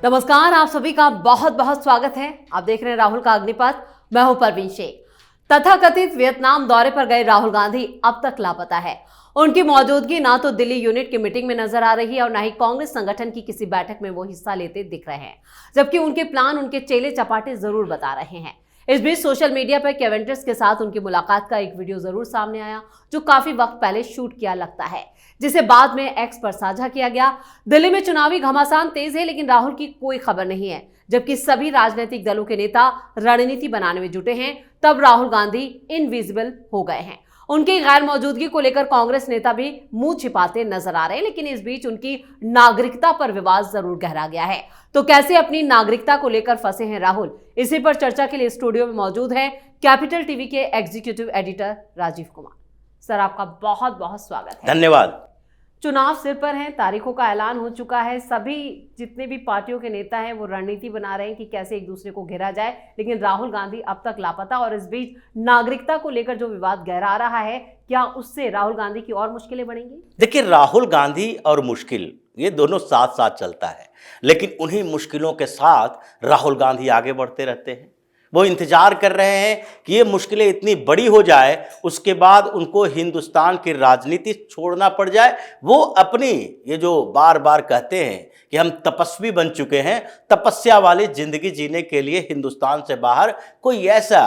नमस्कार, आप सभी का बहुत बहुत स्वागत है। आप देख रहे हैं राहुल का अग्निपथ। मैं हूं परवीन शेख। तथाकथित वियतनाम दौरे पर गए राहुल गांधी अब तक लापता है। उनकी मौजूदगी ना तो दिल्ली यूनिट की मीटिंग में नजर आ रही है और ना ही कांग्रेस संगठन की किसी बैठक में वो हिस्सा लेते दिख रहे हैं, जबकि उनके प्लान उनके चेले चपाटे जरूर बता रहे हैं। इस बीच सोशल मीडिया पर केवेंट्स के साथ उनकी मुलाकात का एक वीडियो जरूर सामने आया, जो काफी वक्त पहले शूट किया लगता है, जिसे बाद में एक्स पर साझा किया गया। दिल्ली में चुनावी घमासान तेज है, लेकिन राहुल की कोई खबर नहीं है। जबकि सभी राजनीतिक दलों के नेता रणनीति बनाने में जुटे हैं, तब राहुल गांधी इनविजिबल हो गए हैं। उनकी गैर मौजूदगी को लेकर कांग्रेस नेता भी मुंह छिपाते नजर आ रहे हैं, लेकिन इस बीच उनकी नागरिकता पर विवाद जरूर गहरा गया है। तो कैसे अपनी नागरिकता को लेकर फंसे हैं राहुल, इसी पर चर्चा के लिए स्टूडियो में मौजूद है कैपिटल टीवी के executive editor Rajiv Kumar. Sir, आपका बहुत बहुत स्वागत है। धन्यवाद। चुनाव सिर पर हैं, तारीखों का ऐलान हो चुका है। सभी जितने भी पार्टियों के नेता हैं वो रणनीति बना रहे हैं कि कैसे एक दूसरे को घेरा जाए, लेकिन राहुल गांधी अब तक लापता। और इस बीच नागरिकता को लेकर जो विवाद गहरा रहा है, क्या उससे राहुल गांधी की और मुश्किलें बढ़ेंगी? देखिए, राहुल गांधी और मुश्किल ये दोनों साथ साथ चलता है, लेकिन उन्हीं मुश्किलों के साथ राहुल गांधी आगे बढ़ते रहते हैं। वो इंतजार कर रहे हैं कि ये मुश्किलें इतनी बड़ी हो जाए, उसके बाद उनको हिंदुस्तान की राजनीति छोड़ना पड़ जाए। वो अपनी ये जो बार बार कहते हैं कि हम तपस्वी बन चुके हैं, तपस्या वाली जिंदगी जीने के लिए हिंदुस्तान से बाहर कोई ऐसा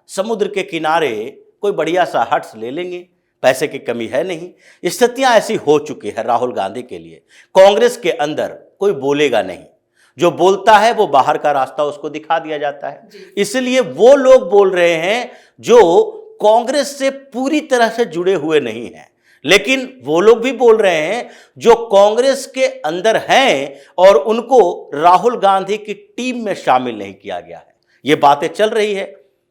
समुद्र के किनारे कोई बढ़िया सा हट्स ले लेंगे। पैसे की कमी है नहीं। स्थितियां ऐसी हो चुकी है राहुल गांधी के लिए। कांग्रेस के अंदर कोई बोलेगा नहीं, जो बोलता है वो बाहर का रास्ता उसको दिखा दिया जाता है। इसलिए वो लोग बोल रहे हैं जो कांग्रेस से पूरी तरह से जुड़े हुए नहीं हैं, लेकिन वो लोग भी बोल रहे हैं जो कांग्रेस के अंदर हैं और उनको राहुल गांधी की टीम में शामिल नहीं किया गया है। ये बातें चल रही है।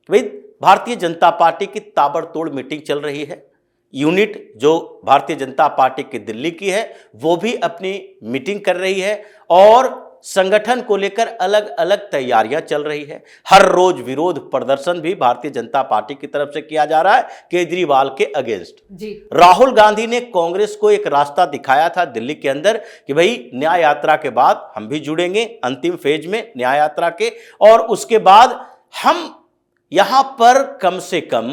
भाई, भारतीय जनता पार्टी की ताबड़तोड़ मीटिंग चल रही है। यूनिट जो भारतीय जनता पार्टी की दिल्ली की है वो भी अपनी मीटिंग कर रही है और संगठन को लेकर अलग अलग तैयारियां चल रही है। हर रोज विरोध प्रदर्शन भी भारतीय जनता पार्टी की तरफ से किया जा रहा है केजरीवाल के अगेंस्ट। राहुल गांधी ने कांग्रेस को एक रास्ता दिखाया था दिल्ली के अंदर कि भाई न्याय यात्रा के बाद हम भी जुड़ेंगे अंतिम फेज में न्याय यात्रा के, और उसके बाद हम यहां पर कम से कम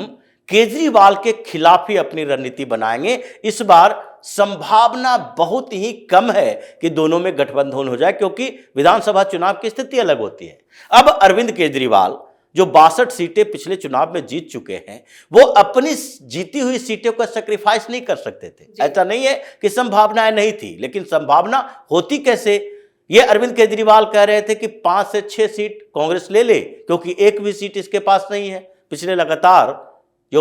केजरीवाल के खिलाफ ही अपनी रणनीति बनाएंगे। इस बार संभावना बहुत ही कम है कि दोनों में गठबंधन हो जाए, क्योंकि विधानसभा चुनाव की स्थिति अलग होती है। अब अरविंद केजरीवाल जो 62 सीटें पिछले चुनाव में जीत चुके हैं, वो अपनी जीती हुई सीटों का सैक्रिफाइस नहीं कर सकते थे। ऐसा नहीं है कि संभावनाएं नहीं थी, लेकिन संभावना होती कैसे? ये अरविंद केजरीवाल कह रहे थे कि 5 से 6 सीट कांग्रेस ले ले, क्योंकि एक भी सीट इसके पास नहीं है। पिछले लगातार जो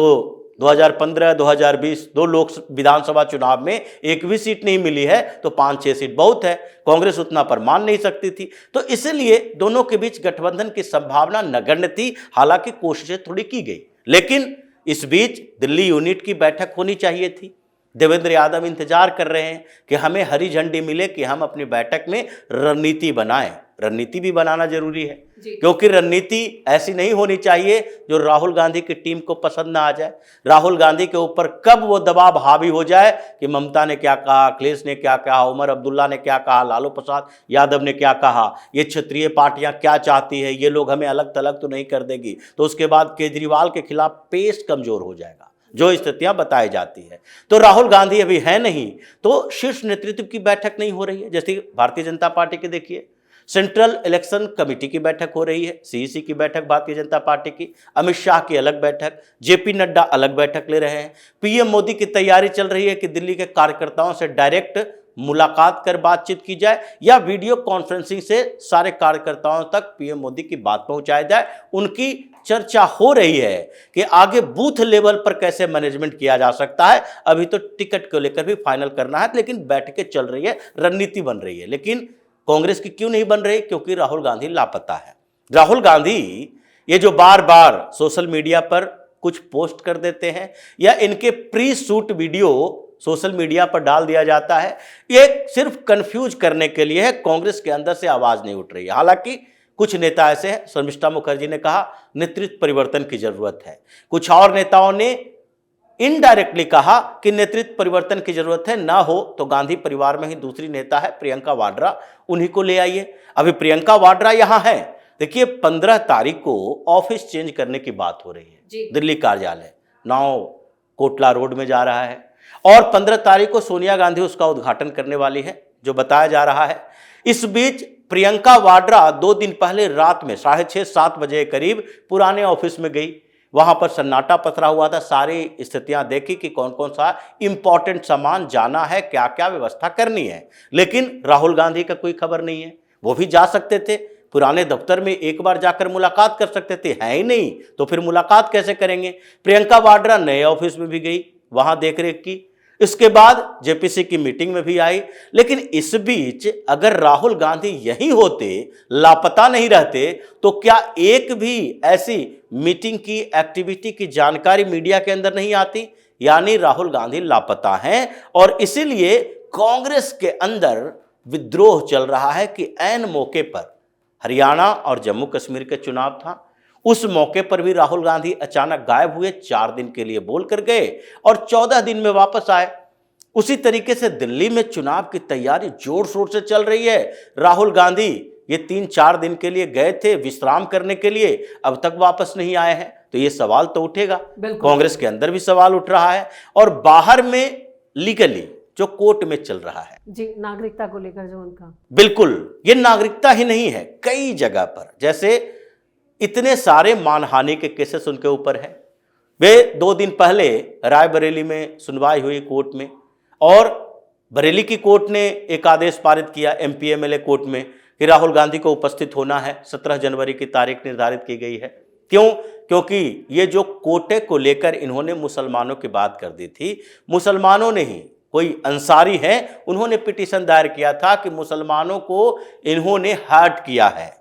2015, 2020 दो लोक विधानसभा चुनाव में एक भी सीट नहीं मिली है, तो 5-6 सीट बहुत है। कांग्रेस उतना पर मान नहीं सकती थी, तो इसलिए दोनों के बीच गठबंधन की संभावना नगण्य थी। हालांकि कोशिशें थोड़ी की गई, लेकिन इस बीच दिल्ली यूनिट की बैठक होनी चाहिए थी। देवेंद्र यादव इंतजार कर रहे हैं कि हमें हरी झंडी मिले कि हम अपनी बैठक में रणनीति बनाएं। रणनीति भी बनाना जरूरी है, क्योंकि रणनीति ऐसी नहीं होनी चाहिए जो राहुल गांधी की टीम को पसंद ना आ जाए। राहुल गांधी के ऊपर कब वो दबाव हावी हो जाए कि ममता ने क्या कहा, अखिलेश ने क्या कहा, उमर अब्दुल्ला ने क्या कहा, लालू प्रसाद यादव ने क्या कहा, ये क्षेत्रीय पार्टियां क्या चाहती है, ये लोग हमें अलग थलग तो नहीं कर देगी, तो उसके बाद केजरीवाल के खिलाफ पेश कमजोर हो जाएगा, जो स्थितियां बताई जाती है। तो राहुल गांधी अभी है नहीं, तो शीर्ष नेतृत्व की बैठक नहीं हो रही है। जैसे भारतीय जनता पार्टी के देखिए, सेंट्रल इलेक्शन कमेटी की बैठक हो रही है, सीईसी की बैठक भारतीय जनता पार्टी की, अमित शाह की अलग बैठक, जेपी नड्डा अलग बैठक ले रहे हैं। पीएम मोदी की तैयारी चल रही है कि दिल्ली के कार्यकर्ताओं से डायरेक्ट मुलाकात कर बातचीत की जाए या वीडियो कॉन्फ्रेंसिंग से सारे कार्यकर्ताओं तक पीएम मोदी की बात पहुंचाई जाए। उनकी चर्चा हो रही है कि आगे बूथ लेवल पर कैसे मैनेजमेंट किया जा सकता है। अभी तो टिकट को लेकर भी फाइनल करना है, लेकिन बैठकें चल रही है, रणनीति बन रही है। लेकिन कांग्रेस की क्यों नहीं बन रही? क्योंकि राहुल गांधी लापता है। राहुल गांधी ये जो बार बार सोशल मीडिया पर कुछ पोस्ट कर देते हैं या इनके pre shoot video social media पर डाल दिया जाता है, ये सिर्फ कंफ्यूज करने के लिए है। कांग्रेस के अंदर से आवाज नहीं उठ रही है। हालांकि कुछ नेता ऐसे हैं, शर्मिष्ठा मुखर्जी ने कहा नेतृत्व परिवर्तन की जरूरत है। कुछ और नेताओं ने इनडायरेक्टली कहा कि नेतृत्व परिवर्तन की जरूरत है, ना हो तो गांधी परिवार में ही दूसरी नेता है प्रियंका वाड्रा, उन्हीं को ले आइए। अभी प्रियंका वाड्रा यहां है। देखिए 15 तारीख को ऑफिस चेंज करने की बात हो रही है, दिल्ली कार्यालय 9 कोटला रोड में जा रहा है, और 15 तारीख को सोनिया गांधी उसका उद्घाटन करने वाली है, जो बताया जा रहा है। इस बीच प्रियंका वाड्रा 2 दिन पहले रात में 6:30-7 बजे के करीब पुराने ऑफिस में गई। वहां पर सन्नाटा पसरा हुआ था, सारी स्थितियां देखी कि कौन कौन सा इंपॉर्टेंट सामान जाना है, क्या क्या व्यवस्था करनी है। लेकिन राहुल गांधी का कोई खबर नहीं है। वो भी जा सकते थे पुराने दफ्तर में, एक बार जाकर मुलाकात कर सकते थे, है ही नहीं तो फिर मुलाकात कैसे करेंगे। प्रियंका वाड्रा नए ऑफिस में भी गई, वहां देखरेख की। इसके बाद जेपीसी की मीटिंग में भी आई। लेकिन इस बीच अगर राहुल गांधी यहीं होते, लापता नहीं रहते, तो क्या एक भी ऐसी मीटिंग की एक्टिविटी की जानकारी मीडिया के अंदर नहीं आती? यानी राहुल गांधी लापता हैं, और इसीलिए कांग्रेस के अंदर विद्रोह चल रहा है कि ऐन मौके पर हरियाणा और जम्मू कश्मीर के चुनाव था, उस मौके पर भी राहुल गांधी अचानक गायब हुए, 4 दिन के लिए बोल कर गए और 14 दिन में वापस आए। उसी तरीके से दिल्ली में चुनाव की तैयारी जोर शोर से चल रही है। राहुल गांधी ये 3-4 दिन के लिए गए थे विश्राम करने के लिए, अब तक वापस नहीं आए हैं, तो ये सवाल तो उठेगा। कांग्रेस के अंदर भी सवाल उठ रहा है, और बाहर में लीगली जो कोर्ट में चल रहा है जी, नागरिकता को लेकर जो उनका, बिल्कुल ये नागरिकता ही नहीं है, कई जगह पर जैसे इतने सारे मानहानि के केसेस उनके ऊपर है। वे 2 दिन पहले रायबरेली में सुनवाई हुई कोर्ट में, और बरेली की कोर्ट ने एक आदेश पारित किया एमपी एमएलए कोर्ट में कि राहुल गांधी को उपस्थित होना है। 17 जनवरी की तारीख निर्धारित की गई है। क्यों? क्योंकि ये जो कोटे को लेकर इन्होंने मुसलमानों की बात कर दी थी, मुसलमानों ने ही, कोई अंसारी है, उन्होंने पिटीशन दायर किया था कि मुसलमानों को इन्होंने हर्ट किया है,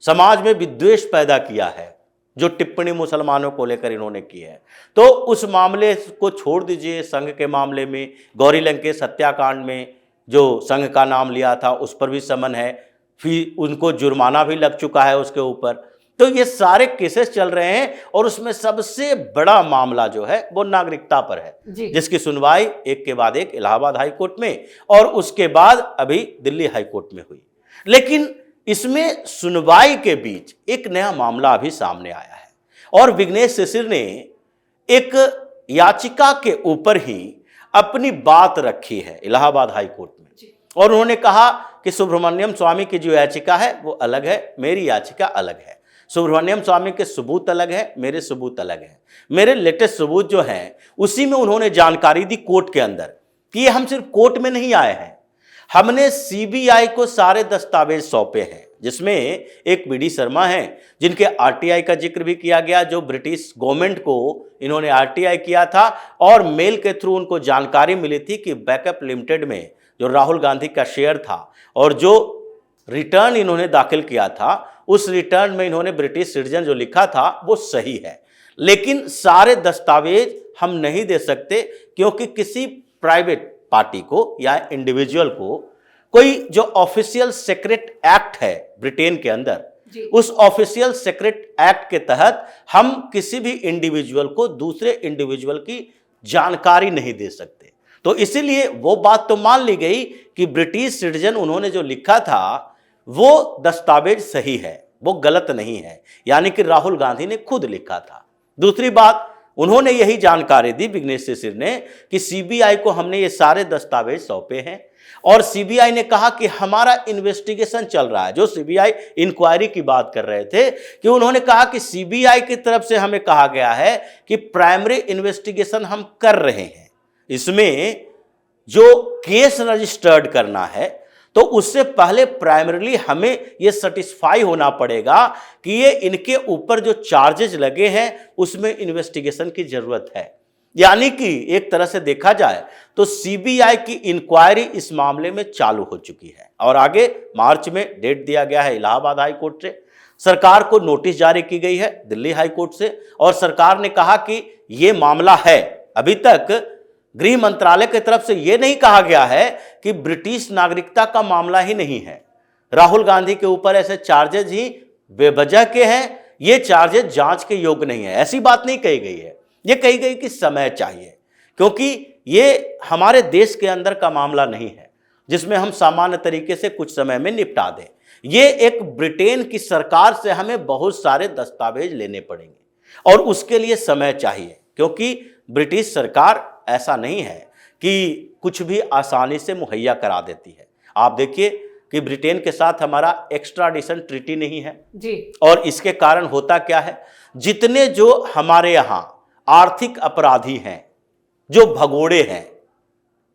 समाज में विद्वेष पैदा किया है, जो टिप्पणी मुसलमानों को लेकर इन्होंने की है। तो उस मामले को छोड़ दीजिए, संघ के मामले में, गौरी लंकेश हत्याकांड में जो संघ का नाम लिया था उस पर भी समन है, फिर उनको जुर्माना भी लग चुका है उसके ऊपर। तो ये सारे केसेस चल रहे हैं, और उसमें सबसे बड़ा मामला जो है वो नागरिकता पर है, जिसकी सुनवाई एक के बाद एक इलाहाबाद हाई कोर्ट में और उसके बाद अभी दिल्ली हाई कोर्ट में हुई। लेकिन इसमें सुनवाई के बीच एक नया मामला अभी सामने आया है, और विघ्नेश शिशिर ने एक याचिका के ऊपर ही अपनी बात रखी है इलाहाबाद हाई कोर्ट में, और उन्होंने कहा कि सुब्रमण्यम स्वामी की जो याचिका है वो अलग है, मेरी याचिका अलग है। सुब्रमण्यम स्वामी के सबूत अलग है, मेरे सबूत अलग है। मेरे लेटेस्ट सबूत जो हैं उसी में उन्होंने जानकारी दी कोर्ट के अंदर कि हम सिर्फ कोर्ट में नहीं आए हैं, हमने सीबीआई को सारे दस्तावेज सौंपे हैं, जिसमें एक बीडी शर्मा हैं जिनके आरटीआई का जिक्र भी किया गया, जो ब्रिटिश गवर्नमेंट को इन्होंने आरटीआई किया था, और मेल के थ्रू उनको जानकारी मिली थी कि बैकअप लिमिटेड में जो राहुल गांधी का शेयर था, और जो रिटर्न इन्होंने दाखिल किया था उस रिटर्न में इन्होंने ब्रिटिश सिटीजन जो लिखा था वो सही है। लेकिन सारे दस्तावेज हम नहीं दे सकते, क्योंकि किसी प्राइवेट पार्टी को या इंडिविजुअल को कोई जो ऑफिशियल सीक्रेट एक्ट है ब्रिटेन के अंदर, उस ऑफिशियल सीक्रेट एक्ट के तहत हम किसी भी इंडिविजुअल को दूसरे इंडिविजुअल की जानकारी नहीं दे सकते। तो इसीलिए वो बात तो मान ली गई कि ब्रिटिश सिटीजन उन्होंने जो लिखा था वो दस्तावेज सही है, वो गलत नहीं है, यानी कि राहुल गांधी ने खुद लिखा था। दूसरी बात, उन्होंने यही जानकारी दी विघ्नेश शिशिर ने कि सीबीआई को हमने ये सारे दस्तावेज सौंपे हैं, और सीबीआई ने कहा कि हमारा इन्वेस्टिगेशन चल रहा है। जो सीबीआई इंक्वायरी की बात कर रहे थे, कि उन्होंने कहा कि सीबीआई की तरफ से हमें कहा गया है कि प्राइमरी इन्वेस्टिगेशन हम कर रहे हैं, इसमें जो केस रजिस्टर्ड करना है तो उससे पहले प्राइमरीली हमें यह सेटिस्फाई होना पड़ेगा कि ये इनके ऊपर जो चार्जेस लगे हैं उसमें इन्वेस्टिगेशन की जरूरत है। यानी कि एक तरह से देखा जाए तो सीबीआई की इंक्वायरी इस मामले में चालू हो चुकी है, और आगे मार्च में डेट दिया गया है इलाहाबाद हाई कोर्ट से। सरकार को नोटिस जारी की गई है दिल्ली हाई कोर्ट से, और सरकार ने कहा कि ये मामला है। अभी तक गृह मंत्रालय की तरफ से यह नहीं कहा गया है कि ब्रिटिश नागरिकता का मामला ही नहीं है, राहुल गांधी के ऊपर ऐसे चार्जेज ही बेवजह के हैं, ये चार्जेज जांच के योग्य नहीं है, ऐसी बात नहीं कही गई है। ये कही गई कि समय चाहिए, क्योंकि ये हमारे देश के अंदर का मामला नहीं है जिसमें हम सामान्य तरीके से कुछ समय में निपटा दें। ये एक ब्रिटेन की सरकार से हमें बहुत सारे दस्तावेज लेने पड़ेंगे और उसके लिए समय चाहिए, क्योंकि ब्रिटिश सरकार ऐसा नहीं है कि कुछ भी आसानी से मुहैया करा देती है। आप देखिए कि ब्रिटेन के साथ हमारा एक्स्ट्राडिशन ट्रीटी नहीं है जी। और इसके कारण होता क्या है, जितने जो हमारे यहाँ आर्थिक अपराधी हैं, जो भगोड़े हैं,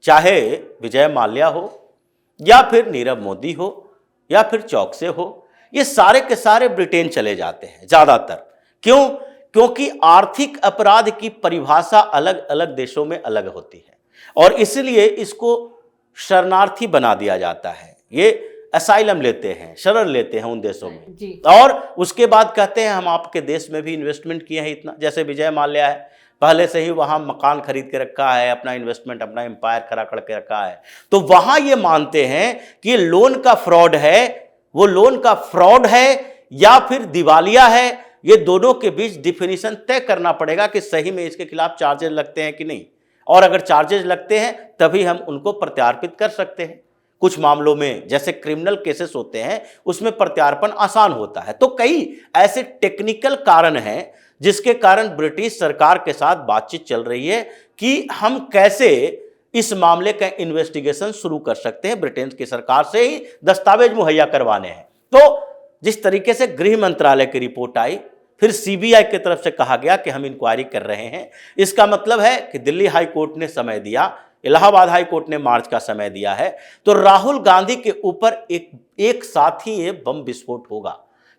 चाहे विजय माल्या हो या फिर नीरव मोदी हो या फिर चौकसे हो, ये सारे के सारे ब्रिटेन चले जाते हैं ज़्यादातर। क्यों? क्योंकि आर्थिक अपराध की परिभाषा अलग अलग देशों में अलग होती है और इसलिए इसको शरणार्थी बना दिया जाता है। ये असाइलम लेते हैं, शरण लेते हैं उन देशों में जी। और उसके बाद कहते हैं हम आपके देश में भी इन्वेस्टमेंट किए हैं इतना। जैसे विजय माल्या है, पहले से ही वहाँ मकान खरीद के रखा है, अपना इन्वेस्टमेंट, अपना एम्पायर खड़ा करके रखा है, तो वहाँ ये मानते हैं कि ये लोन का फ्रॉड है, वो लोन का फ्रॉड है या फिर दिवालिया है। ये दोनों के बीच डिफिनीशन तय करना पड़ेगा कि सही में इसके खिलाफ चार्जेस लगते हैं कि नहीं, और अगर चार्जेस लगते हैं तभी हम उनको प्रत्यार्पित कर सकते हैं। कुछ मामलों में जैसे क्रिमिनल केसेस होते हैं उसमें प्रत्यार्पण आसान होता है। तो कई ऐसे टेक्निकल कारण हैं जिसके कारण ब्रिटिश सरकार के साथ बातचीत चल रही है कि हम कैसे इस मामले का इन्वेस्टिगेशन शुरू कर सकते हैं। ब्रिटेन की सरकार से ही दस्तावेज मुहैया करवाने हैं। तो जिस तरीके से गृह मंत्रालय की रिपोर्ट आई, फिर सीबीआई की तरफ से कहा गया कि हम इंक्वायरी कर रहे हैं, इसका मतलब है कि दिल्ली हाई कोर्ट ने समय दिया, इलाहाबाद हाई कोर्ट ने मार्च का समय दिया है, तो राहुल गांधी के ऊपर एक साथ ही ये बम विस्फोट होगा।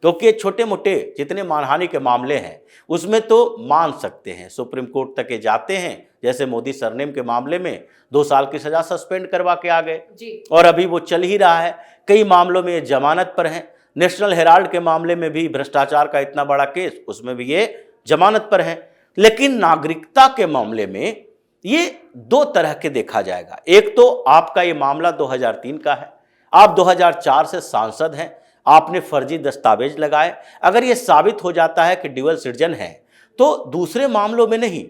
क्योंकि छोटे मोटे जितने मानहानि के मामले हैं उसमें तो मान सकते हैं, सुप्रीम कोर्ट तक के जाते हैं। जैसे मोदी सरनेम के मामले में 2 साल की सजा सस्पेंड करवा के आ गए और अभी वो चल ही रहा है। कई मामलों में ये जमानत पर हैं। नेशनल हेराल्ड के मामले में भी भ्रष्टाचार का इतना बड़ा केस, उसमें भी ये जमानत पर है। लेकिन नागरिकता के मामले में ये 2 तरह के देखा जाएगा। एक तो आपका ये मामला 2003 का है, आप 2004 से सांसद हैं, आपने फर्जी दस्तावेज लगाए। अगर ये साबित हो जाता है कि ड्यूअल सिटीजन है तो दूसरे मामलों में नहीं,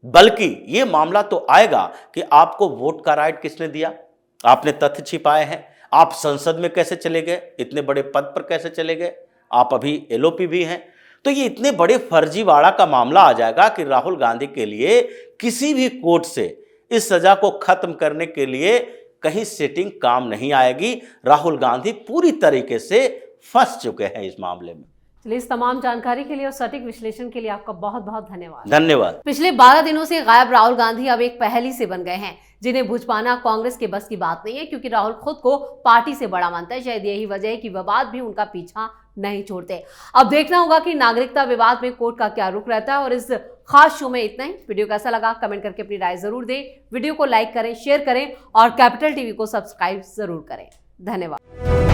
बल्कि ये मामला तो आएगा कि आपको वोट का राइट किसने दिया, आपने तथ्य छिपाए हैं, आप संसद में कैसे चले गए, इतने बड़े पद पर कैसे चले गए, आप अभी एलओपी भी हैं। तो ये इतने बड़े फर्जीवाड़ा का मामला आ जाएगा कि राहुल गांधी के लिए किसी भी कोर्ट से इस सजा को खत्म करने के लिए कहीं सेटिंग काम नहीं आएगी। राहुल गांधी पूरी तरीके से फंस चुके हैं इस मामले में। चलिए, इस तमाम जानकारी के लिए और सटीक विश्लेषण के लिए आपका बहुत बहुत धन्यवाद। धन्यवाद। पिछले 12 दिनों से गायब राहुल गांधी अब एक पहेली से बन गए हैं, जिन्हें बुझ पाना कांग्रेस के बस की बात नहीं है, क्योंकि राहुल खुद को पार्टी से बड़ा मानता है। शायद यही वजह है कि विवाद भी उनका पीछा नहीं छोड़ते। अब देखना होगा कि नागरिकता विवाद में कोर्ट का क्या रुख रहता है। और इस खास शो में इतना ही। वीडियो कैसा लगा कमेंट करके अपनी राय जरूर दें। वीडियो को लाइक करें, शेयर करें और कैपिटल टीवी को सब्सक्राइब जरूर करें। धन्यवाद।